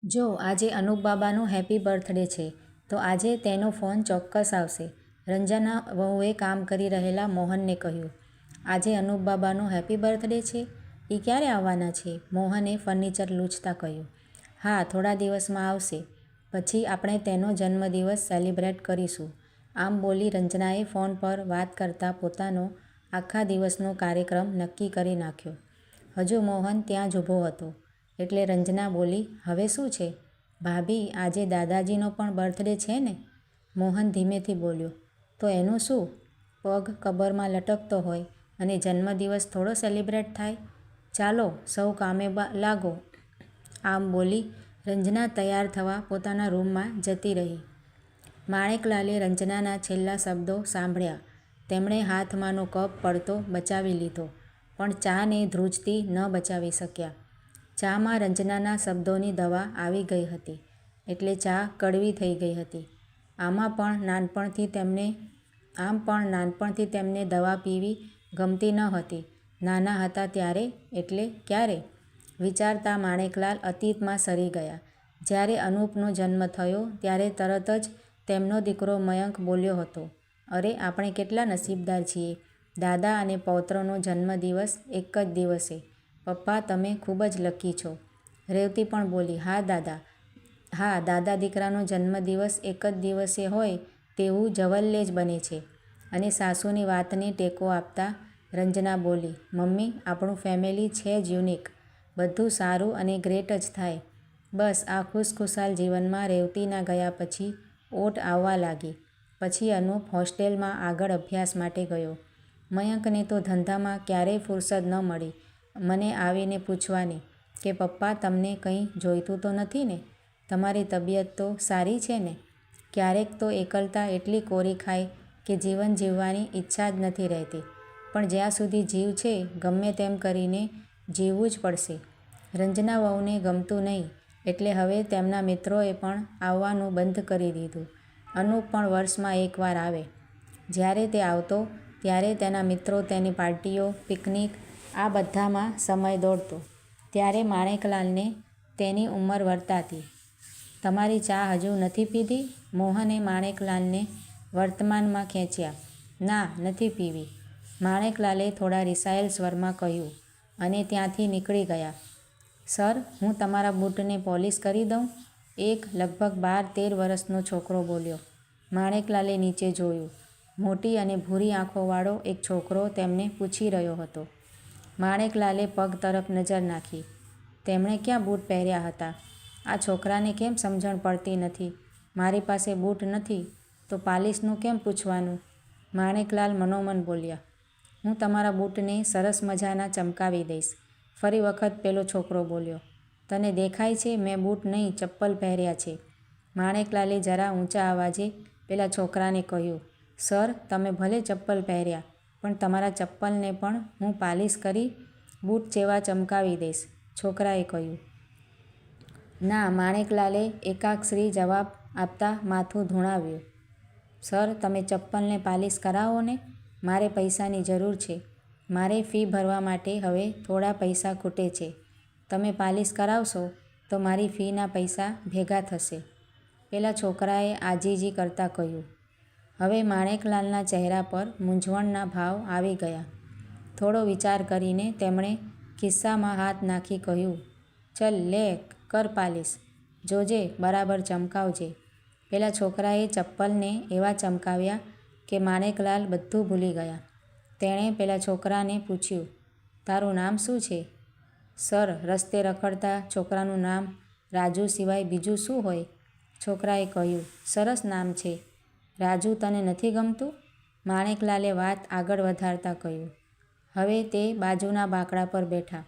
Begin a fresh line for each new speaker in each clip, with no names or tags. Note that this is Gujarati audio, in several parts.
જો આજે અનુપ બાબાનો હેપી બર્થડે છે તો આજે તેનો ફોન ચોક્કસ આવશે, રંજના વહુએ કામ કરી રહેલા મોહનને કહ્યું. આજે અનુપ બાબાનો હેપી બર્થડે છે? એ ક્યારે આવવાના છે? મોહને ફર્નિચર લૂછતા કહ્યું. હા, થોડા દિવસમાં આવશે. પછી આપણે તેનો જન્મદિવસ સેલિબ્રેટ કરીશું. આમ બોલી રંજનાએ ફોન પર વાત કરતાં પોતાનો આખા દિવસનો કાર્યક્રમ નક્કી કરી નાખ્યો. હજુ મોહન ત્યાં જ ઊભો હતો એટલે રંજના બોલી, હવે શું છે? ભાભી, આજે દાદાજીનો પણ બર્થડે છે ને? મોહન ધીમેથી બોલ્યો. તો એનું શું? પગ કબરમાં લટકતો હોય અને જન્મદિવસ થોડો સેલિબ્રેટ થાય? ચાલો સૌ કામે લાગો. આમ બોલી રંજના તૈયાર થવા પોતાના રૂમમાં જતી રહી. માણેકલાલે રંજનાના છેલ્લા શબ્દો સાંભળ્યા. તેમણે હાથમાંનો કપ પડતો બચાવી લીધો, પણ ચાને ધ્રુજતી ન બચાવી શક્યા. ચામાં રંજનાના શબ્દોની દવા આવી ગઈ હતી એટલે ચા કડવી થઈ ગઈ હતી. આમ પણ નાનપણથી તેમને દવા પીવી ગમતી ન હતી. નાના હતા ત્યારે, એટલે ક્યારે? વિચારતા માણેકલાલ અતીતમાં સરી ગયા. જ્યારે અનુપનો જન્મ થયો ત્યારે તરત જ તેમનો દીકરો મયંક બોલ્યો હતો, અરે, આપણે કેટલા નસીબદાર છીએ. દાદા અને પૌત્રનો જન્મદિવસ એક જ દિવસે. પપ્પા, તમે ખૂબ જ લકી છો. રેવતી પણ બોલી, હા દાદા દીકરાનો જન્મદિવસ એક જ દિવસે હોય તેવું જવલ્લે જ બને છે. અને સાસુની વાતને ટેકો આપતા રંજના બોલી, મમ્મી, આપણું ફેમિલી છે જ યુનિક. બધું સારું અને ગ્રેટ જ થાય. બસ આ ખુશખુશાલ જીવનમાં રેવતીના ગયા પછી ઓટ આવવા લાગી. પછી અનુપ હોસ્ટેલમાં આગળ અભ્યાસ માટે ગયો. મયંકને તો ધંધામાં ક્યારેય ફુરસદ ન મળી મને આવીને પૂછવાની કે પપ્પા, તમને કંઈ જોઈતું તો નથી ને? તમારી તબિયત તો સારી છે ને? ક્યારેક તો એકલતા એટલી કોરી ખાય કે જીવન જીવવાની ઈચ્છા જ નથી રહેતી. પણ જ્યાં સુધી જીવ છે ગમે તેમ કરીને જીવવું જ પડશે. રંજના વહુને ગમતું નહીં એટલે હવે તેમના મિત્રોએ પણ આવવાનું બંધ કરી દીધું. અનુપ પણ વર્ષમાં એકવાર આવે. જ્યારે તે આવતો ત્યારે તેના મિત્રો, તેની પાર્ટીઓ, પિકનિક આ બધામાં સમય દોડતો. ત્યારે માણેકલાલને તેની ઉંમર વર્તાતી. તમારી ચા હજુ નથી પીધી? મોહને માણેકલાલને વર્તમાનમાં ખેંચ્યા. ના, નથી પીવી. માણેકલાલે થોડા રિસાયેલ સ્વરમાં કહ્યું અને ત્યાંથી નીકળી ગયા. સર, હું તમારા બૂટને પોલિશ કરી દઉં? એક લગભગ 12-13 વર્ષનો છોકરો બોલ્યો. માણેકલાલે નીચે જોયું. મોટી અને ભૂરી આંખોવાળો એક છોકરો તેમને પૂછી રહ્યો હતો. માણેકલાલે પગ તરફ નજર નાખી. તેમણે ક્યાં બૂટ પહેર્યા હતા? આ છોકરાને કેમ સમજણ પડતી નથી? મારી પાસે બૂટ નથી તો પાલિશનું કેમ પૂછવાનું? માણેકલાલ મનોમન બોલ્યા. હું તમારા બૂટને સરસ મજાના ચમકાવી દઈશ. ફરી વખત પેલો છોકરો બોલ્યો. તને દેખાય છે મેં બૂટ નહીં ચપ્પલ પહેર્યા છે? માણેકલાલે જરા ઊંચા અવાજે પેલા છોકરાને કહ્યું. સર, તમે ભલે ચપ્પલ પહેર્યા પણ તમારા ચપ્પલને પણ હું પાલિશ કરી બૂટ જેવા ચમકાવી દઈશ, છોકરાએ કહ્યું. ના, માણેકલાલે એકાક્ષરી જવાબ આપતા માથું ધૂણાવ્યું. સર, તમે ચપ્પલને પાલિશ કરાવો ને. મારે પૈસાની જરૂર છે. મારે ફી ભરવા માટે હવે થોડા પૈસા ખૂટે છે. તમે પાલિશ કરાવશો તો મારી ફીના પૈસા ભેગા થશે, પેલા છોકરાએ આજીજી કરતાં કહ્યું. હવે માણેકલાલના ચહેરા પર મૂંઝવણના ભાવ આવી ગયા. થોડો વિચાર કરીને તેમણે ખિસ્સામાં હાથ નાખી કહ્યું. ચલ લે, કર પાલિશ. જોજે બરાબર ચમકાવજે. પેલા છોકરાએ ચપ્પલને એવા ચમકાવ્યા કે માણેકલાલ બધું ભૂલી ગયા. તેણે પેલા છોકરાને પૂછ્યું, તારું નામ શું છે? સર, રસ્તે રખડતા છોકરાનું નામ રાજુ સિવાય બીજું શું હોય? છોકરાએ કહ્યું. સરસ નામ છે. રાજુ તને નથી ગમતું? માણેકલાલે વાત આગળ વધારતા કહ્યું. હવે તે બાજુના બાંકડા પર બેઠા.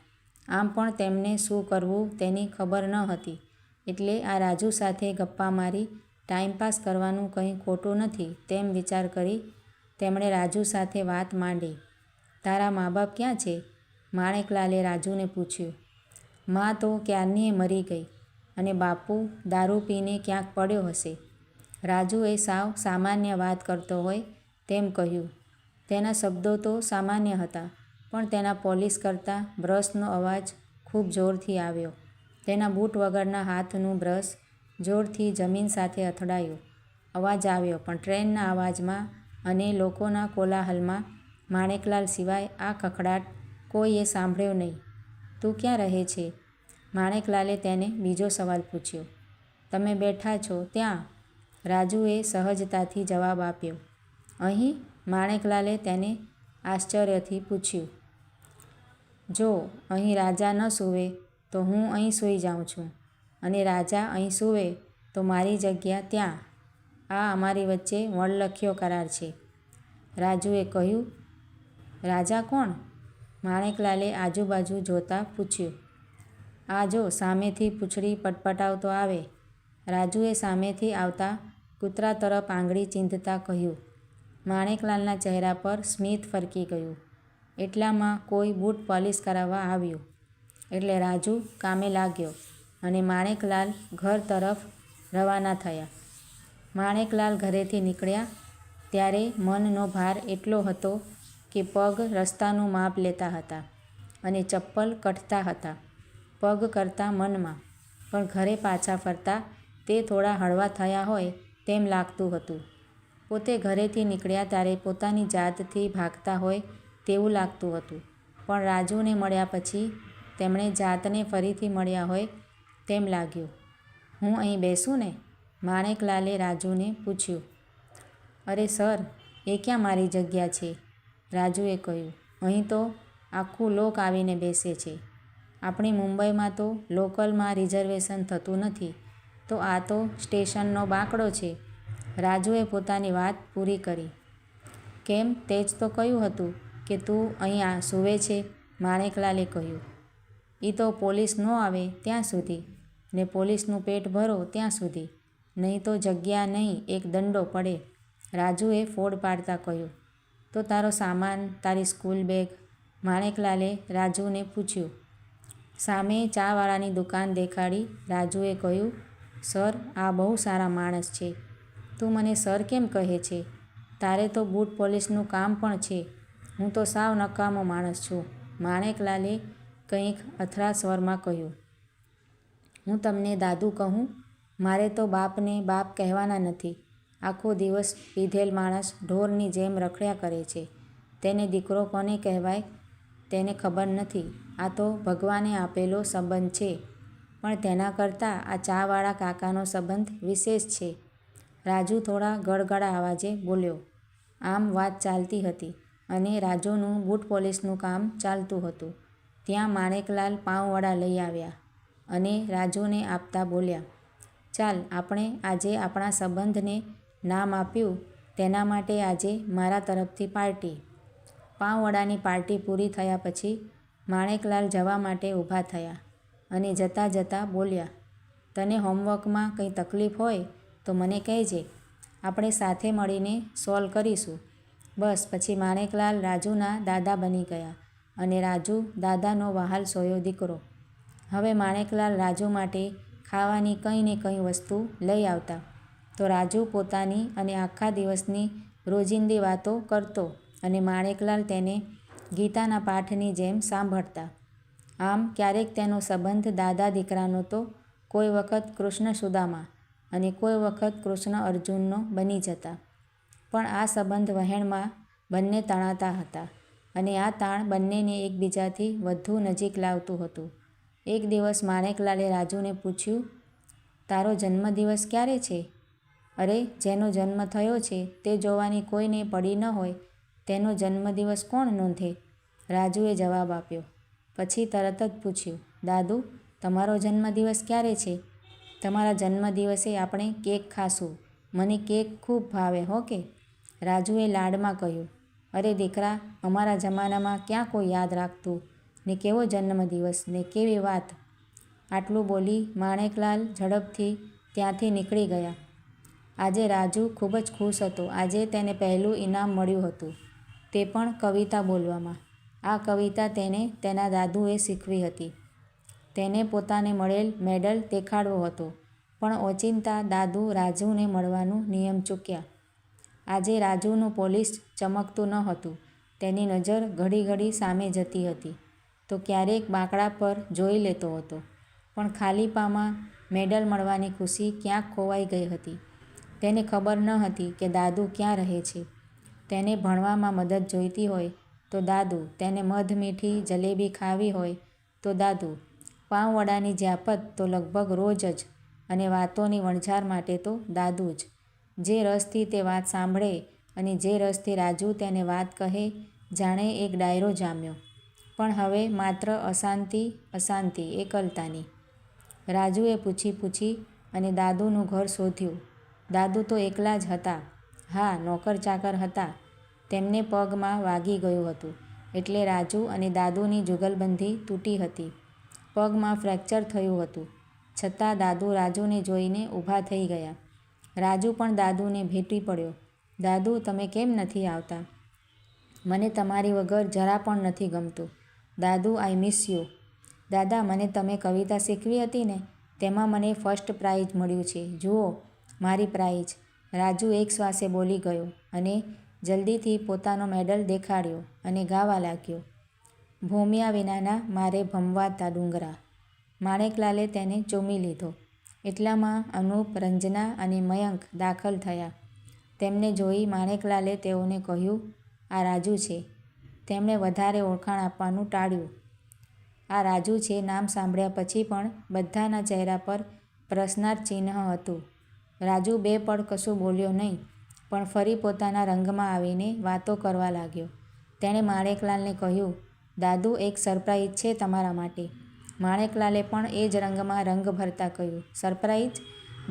આમ પણ તેમને શું કરવું તેની ખબર ન હતી એટલે આ રાજુ સાથે ગપ્પા મારી ટાઈમપાસ કરવાનું કંઈ ખોટું નથી તેમ વિચાર કરી તેમણે રાજુ સાથે વાત માંડી. તારા મા બાપ ક્યાં છે? માણેકલાલે રાજુને પૂછ્યું. મા તો ક્યારનીએ મરી ગઈ અને બાપુ દારૂ પીને ક્યાંક પડ્યો હશે. રાજુએ સાવ સામાન્ય વાત કરતો હોય તેમ કહ્યું. તેના શબ્દો તો સામાન્ય હતા પણ તેના પોલિશ કરતા બ્રશનો અવાજ ખૂબ જોરથી આવ્યો. તેના બૂટ વગરના હાથનું બ્રશ જોરથી જમીન સાથે અથડાયું. અવાજ આવ્યો, પણ ટ્રેનના અવાજમાં અને લોકોના કોલાહલમાં માણેકલાલ સિવાય આ કકળાટ કોઈએ સાંભળ્યો નહીં. તું ક્યાં રહે છે? માણેકલાલે તેને બીજો સવાલ પૂછ્યો. તમે બેઠા છો ત્યાં, રાજુએ સહજતાથી જવાબ આપ્યો. અહીં? માણેકલાલે તેને આશ્ચર્યથી પૂછ્યું. જો અહીં રાજા ન સૂવે તો હું અહીં સૂઈ જાઉં છું, અને રાજા અહીં સૂવે તો મારી જગ્યા ત્યાં. આ અમારી વચ્ચે વણલખ્યો કરાર છે, રાજુએ કહ્યું. રાજા કોણ? માણેકલાલે આજુબાજુ જોતા પૂછ્યું. આ જો સામેથી પૂંછડી પટપટાવતો આવે, રાજુએ સામેથી આવતા કૂતરા તરફ આંગળી ચીંધતા કહ્યું. માણેકલાલના ચહેરા પર સ્મિત ફરકી ગયું. એટલામાં કોઈ બૂટ પોલિશ કરાવવા આવ્યું, એટલે રાજુ કામે લાગ્યો અને માણેકલાલ ઘર તરફ રવાના થયા. માણેકલાલ ઘરેથી નીકળ્યા ત્યારે મનનો ભાર એટલો હતો કે પગ રસ્તાનું માપ લેતા હતા અને ચપ્પલ કઢતા હતા. પગ કરતાં મનમાં, પણ ઘરે પાછા ફરતા તે થોડા હળવા થયા હોય તેમ લાગતું હતું. પોતે ઘરેથી નીકળ્યા ત્યારે પોતાની જાતથી ભાગતા હોય તેવું લાગતું હતું, પણ રાજુને મળ્યા પછી તેમણે જાતને ફરીથી મળ્યા હોય તેમ લાગ્યું. હું અહીં બેસું ને? માણેકલાલે રાજુને પૂછ્યું. અરે સર, એ ક્યાં મારી જગ્યા છે? રાજુએ કહ્યું. અહીં તો આખું લોક આવીને બેસે છે. આપણી મુંબઈમાં તો લોકલમાં રિઝર્વેશન થતું નથી, તો આ તો સ્ટેશનનો બાંકડો છે. રાજુએ પોતાની વાત પૂરી કરી. કેમ, તે જ તો કહ્યું હતું કે તું અહીં સૂવે છે, માણેકલાલે કહ્યું. એ તો પોલીસ ન આવે ત્યાં સુધી, ને પોલીસનું પેટ ભરો ત્યાં સુધી, નહીં તો જગ્યા નહીં એક દંડો પડે, રાજુએ ફોડ પાડતા કહ્યું. તો તારો સામાન, તારી સ્કૂલ બેગ? માણેકલાલે રાજુને પૂછ્યું. સામે ચાવાળાની દુકાન દેખાડી રાજુએ કહ્યું. સર, આ બહુ સારા માણસ છે. તું મને સર કેમ કહે છે? તારે તો બૂટ પોલિશનું કામ પણ છે. હું તો સાવ નકામો માણસ છું, માણેકલાલે કંઈક અથડા સ્વરમાં કહ્યું. હું તમને દાદુ કહું? મારે તો બાપને બાપ કહેવાના નથી. આખો દિવસ પીધેલ માણસ ઢોરની જેમ રખડ્યા કરે છે. તેને દીકરો કોને કહેવાય તેને ખબર નથી. આ તો ભગવાને આપેલો સંબંધ છે, પણ તેના કરતાં આ ચાવાળા કાકાનો સંબંધ વિશેષ છે. રાજુ થોડા ગળગળા અવાજે બોલ્યો. આમ વાત ચાલતી હતી અને રાજુનું બૂટ પોલિશનું કામ ચાલતું હતું ત્યાં માણેકલાલ પાઉંવડા લઈ આવ્યા અને રાજુને આપતા બોલ્યા. ચાલ, આપણે આજે આપણા સંબંધને નામ આપ્યું તેના માટે આજે મારા તરફથી પાર્ટી. પાઉંવડાની પાર્ટી પૂરી થયા પછી માણેકલાલ જવા માટે ઊભા થયા અને જતાં જતાં બોલ્યા. તને હોમવર્કમાં કંઈ તકલીફ હોય તો મને કહેજે, આપણે સાથે મળીને સોલ્વ કરીશું. બસ પછી માણેકલાલ રાજુના દાદા બની ગયા અને રાજુ દાદાનો વહાલ સોયો દીકરો. હવે માણેકલાલ રાજુ માટે ખાવાની કંઈ ને કંઈ વસ્તુ લઈ આવતા, તો રાજુ પોતાની અને આખા દિવસની રોજિંદી વાતો કરતો અને માણેકલાલ તેને ગીતાના પાઠની જેમ સાંભળતા. આમ ક્યારેક તેનો સંબંધ દાદા દીકરાનો તો કોઈ વખત કૃષ્ણ સુદામા અને કોઈ વખત કૃષ્ણ અર્જુનનો બની જતા. પણ આ સંબંધ વહેણમાં બંને તણાતા હતા અને આ તાણ બંનેને એકબીજાથી વધુ નજીક લાવતું હતું. એક દિવસ માણેકલાલે રાજુને પૂછ્યું. તારો જન્મદિવસ ક્યારે છે? અરે, જેનો જન્મ થયો છે તે જોવાની કોઈને પડી ન હોય તેનો જન્મદિવસ કોણ નોંધે? રાજુએ જવાબ આપ્યો. પછી તરત જ પૂછ્યું. દાદુ, તમારો જન્મદિવસ ક્યારે છે? તમારા જન્મદિવસે આપણે કેક ખાશું. મને કેક ખૂબ ભાવે હો કે, રાજુએ લાડમાં કહ્યું. અરે દીકરા, અમારા જમાનામાં ક્યાં કોઈ યાદ રાખતું, ને કેવો જન્મદિવસ ને કેવી વાત. આટલું બોલી માણેકલાલ ઝડપથી ત્યાંથી નીકળી ગયા. આજે રાજુ ખૂબ જ ખુશ હતો. આજે તેને પહેલું ઇનામ મળ્યું હતું, તે પણ કવિતા બોલવામાં. આ કવિતા તેને તેના દાદુએ શીખવી હતી. તેને પોતાને મળેલ મેડલ દેખાડવો હતો, પણ ઓચિંતા દાદુ રાજુને મળવાનું નિયમ ચૂક્યા. આજે રાજુનું પોલીસ ચમકતું ન હતું. તેની નજર ઘડી ઘડી સામે જતી હતી, તો ક્યારેક બાંકડા પર જોઈ લેતો હતો. પણ ખાલી પામાં મેડલ મળવાની ખુશી ક્યાંક ખોવાઈ ગઈ હતી. તેને ખબર ન હતી કે દાદુ ક્યાં રહે છે. તેને ભણવામાં મદદ જોઈતી હોય તો દાદુ, તેને મધ મીઠી જલેબી ખાવી હોય તો દાદુ, પાઉંવડાની જ્યાપત તો લગભગ રોજ જ, અને વાતોની વણઝાર માટે તો દાદુ જ. જે રસથી તે વાત સાંભળે અને જે રસથી રાજુ તેને વાત કહે, જાણે એક ડાયરો જામ્યો. પણ હવે માત્ર અશાંતિ, અશાંતિ, એકલતાની. રાજુએ પૂછી અને દાદુનું ઘર શોધ્યું. દાદુ તો એકલા જ હતા. હા, નોકર ચાકર હતા. તેમને પગમાં વાગી ગયું હતું એટલે રાજુ અને દાદુની જુગલબંધી તૂટી હતી. પગમાં ફ્રેક્ચર થયું હતું. છતાં દાદુ રાજુને જોઈને ઊભા થઈ ગયા. રાજુ પણ દાદુને ભેટી પડ્યો. દાદુ, તમે કેમ નથી આવતા? મને તમારી વગર જરા પણ નથી ગમતું. દાદુ, આઈ મિસ યુ. દાદા, મને તમે કવિતા શીખવી હતી ને, તેમાં મને ફર્સ્ટ પ્રાઇઝ મળ્યું છે. જુઓ મારી પ્રાઇઝ. રાજુ એક શ્વાસે બોલી ગયો અને જલ્દીથી પોતાનો મેડલ દેખાડ્યો અને ગાવા લાગ્યો. ભોમ્યા વિનાના મારે ભમવાતા ડુંગરા. માણેકલાલે તેને ચૂમી લીધો. એટલામાં અનુપ, રંજના અને મયંક દાખલ થયા. તેમને જોઈ માણેકલાલે તેઓને કહ્યું, આ રાજુ છે. તેમણે વધારે ઓળખાણ આપવાનું ટાળ્યું. આ રાજુ છે નામ સાંભળ્યા પછી પણ બધાના ચહેરા પર પ્રશ્નાર્થ ચિહ્ન હતું. રાજુ બે પળ કશું બોલ્યો નહીં, પણ ફરી પોતાના રંગમાં આવીને વાતો કરવા લાગ્યો. તેણે માણેકલાલને કહ્યું, દાદુ, એક સરપ્રાઈઝ છે તમારા માટે. માણેકલાલે પણ એ જ રંગમાં રંગ ભરતા કહ્યું, સરપ્રાઈઝ?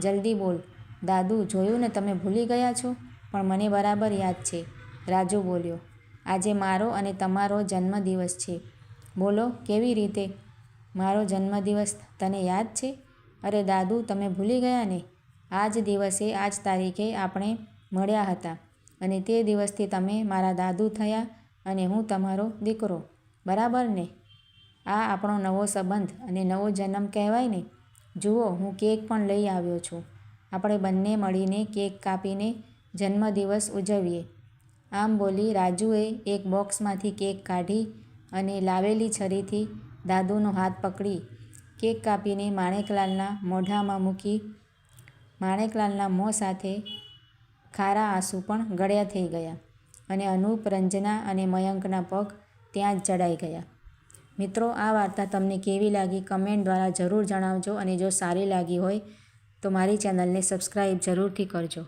જલ્દી બોલ. દાદુ, જોયું ને, તમે ભૂલી ગયા છો. પણ મને બરાબર યાદ છે. રાજુ બોલ્યો, આજે મારો અને તમારો જન્મદિવસ છે. બોલો, કેવી રીતે? મારો જન્મદિવસ તને યાદ છે? અરે દાદુ, તમે ભૂલી ગયા ને? આ જ દિવસે, આ જ તારીખે આપણે મળ્યા હતા અને તે દિવસથી તમે મારા દાદુ થયા અને હું તમારો દીકરો. બરાબર ને? આ આપણો નવો સંબંધ અને નવો જન્મ કહેવાય ને? જુઓ, હું કેક પણ લઈ આવ્યો છું. આપણે બંને મળીને કેક કાપીને જન્મદિવસ ઉજવીએ. આમ બોલી રાજુએ એક બોક્સમાંથી કેક કાઢી અને લાવેલી છરીથી દાદુનો હાથ પકડી કેક કાપીને માણેકલાલના મોઢામાં મૂકી. માણેકલાલના મોં સાથે ખારા આંસુ પણ ગળ્યા થઈ ગયા અને અનુપ, રંજના અને મયંકના પગ ત્યાં જ જડાઈ ગયા. મિત્રો, આ વાર્તા તમને કેવી લાગી કમેન્ટ દ્વારા જરૂર જણાવજો અને જો સારી લાગી હોય તો મારી ચેનલને સબસ્ક્રાઈબ જરૂરથી કરજો.